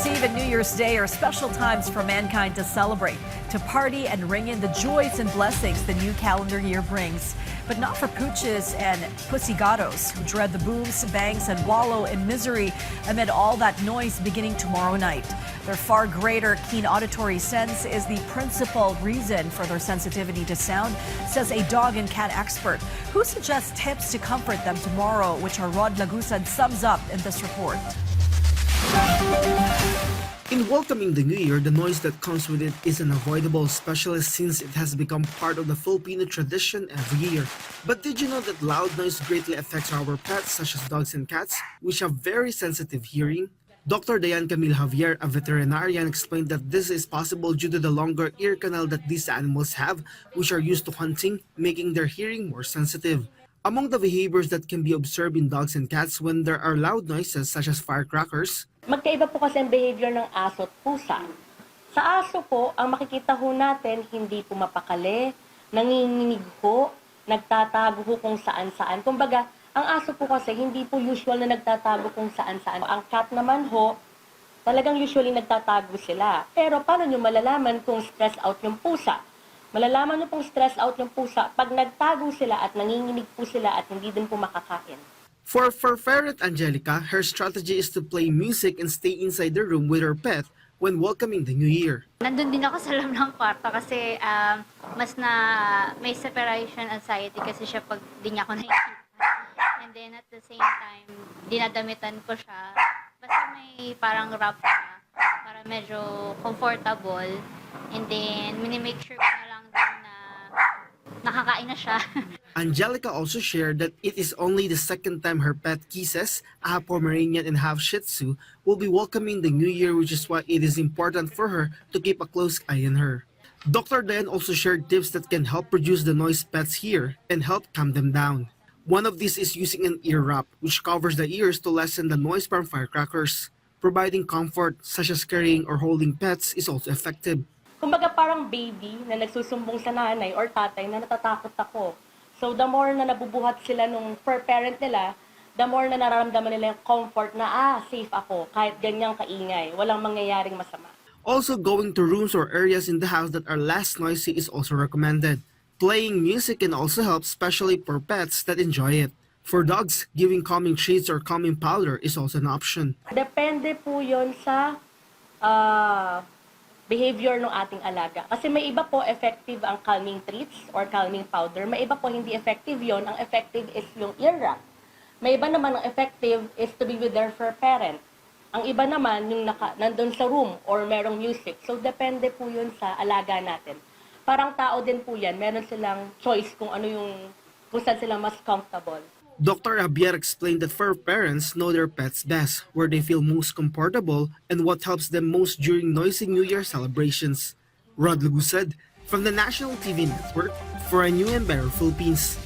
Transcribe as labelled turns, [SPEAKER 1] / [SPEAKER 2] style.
[SPEAKER 1] Christmas Eve and New Year's Day are special times for mankind to celebrate, to party and ring in the joys and blessings the new calendar year brings. But not for pooches and pussigatos who dread the booms, bangs, and wallow in misery amid all that noise beginning tomorrow night. Their far greater keen auditory sense is the principal reason for their sensitivity to sound, says a dog and cat expert who suggests tips to comfort them tomorrow, which our Rod Lagusan sums up in this report.
[SPEAKER 2] In welcoming the new year, the noise that comes with it is unavoidable, especially since it has become part of the Filipino tradition every year. But did you know that loud noise greatly affects our pets, such as dogs and cats, which have very sensitive hearing? Dr. Dayan Camille Javier, a veterinarian, explained that this is possible due to the longer ear canal that these animals have, which are used to hunting, making their hearing more sensitive. Among the behaviors that can be observed in dogs and cats when there are loud noises such as firecrackers,
[SPEAKER 3] magkaiba po kasi ang behavior ng aso at pusa. Sa aso po, ang makikita ho natin, hindi po mapakali, nanginginig po, nagtatago ho kung saan-saan. Kumbaga, ang aso po kasi hindi po usual na nagtatago kung saan-saan. Ang cat naman ho, talagang usually nagtatago sila. Pero paano nyo malalaman kung stress out yung pusa? Malalaman nyo pong stress out yung pusa pag nagtago sila at nanginginig po sila at hindi din po makakain.
[SPEAKER 2] For ferret Angelica, her strategy is to play music and stay inside the room with her pet when welcoming the new year.
[SPEAKER 4] Nandun din ako sa loob ng kwarto kasi mas na may separation anxiety kasi siya pag di niya ako nakikita. And then at the same time, dinadamitan ko siya. Basta may parang wrap siya para medyo comfortable. And then, minimake sure ko na lang din na nakakain na siya.
[SPEAKER 2] Angelica also shared that it is only the second time her pet Kisses, a half Pomeranian and half Shih Tzu, will be welcoming the new year, which is why it is important for her to keep a close eye on her. Dr. Dayan also shared tips that can help reduce the noise pets hear and help calm them down. One of these is using an ear wrap, which covers the ears to lessen the noise from firecrackers. Providing comfort, such as carrying or holding pets, is also effective.
[SPEAKER 3] Kumbaga parang baby na nagsusumbong sa nanay or tatay na natatakot ako. So the more na nabubuhat sila nung fur parent nila, the more na nararamdaman nila yung comfort na safe ako kahit ganyang kaingay, walang mangyayaring masama.
[SPEAKER 2] Also, going to rooms or areas in the house that are less noisy is also recommended. Playing music can also help, especially for pets that enjoy it. For dogs, giving calming treats or calming powder is also an option.
[SPEAKER 3] Depende po yon sa behavior ng ating alaga. Kasi may iba po effective ang calming treats or calming powder. May iba po hindi effective yon. Ang effective is yung ear wrap. May iba naman ang effective is to be with their fur parent. Ang iba naman yung nandun sa room or merong music. So depende po yun sa alaga natin. Parang tao din po yan. Meron silang choice kung saan sila mas comfortable.
[SPEAKER 2] Dr. Javier explained that fur parents know their pets best, where they feel most comfortable, and what helps them most during noisy New Year celebrations. Rod Lagusan from the National TV Network for a New and Better Philippines.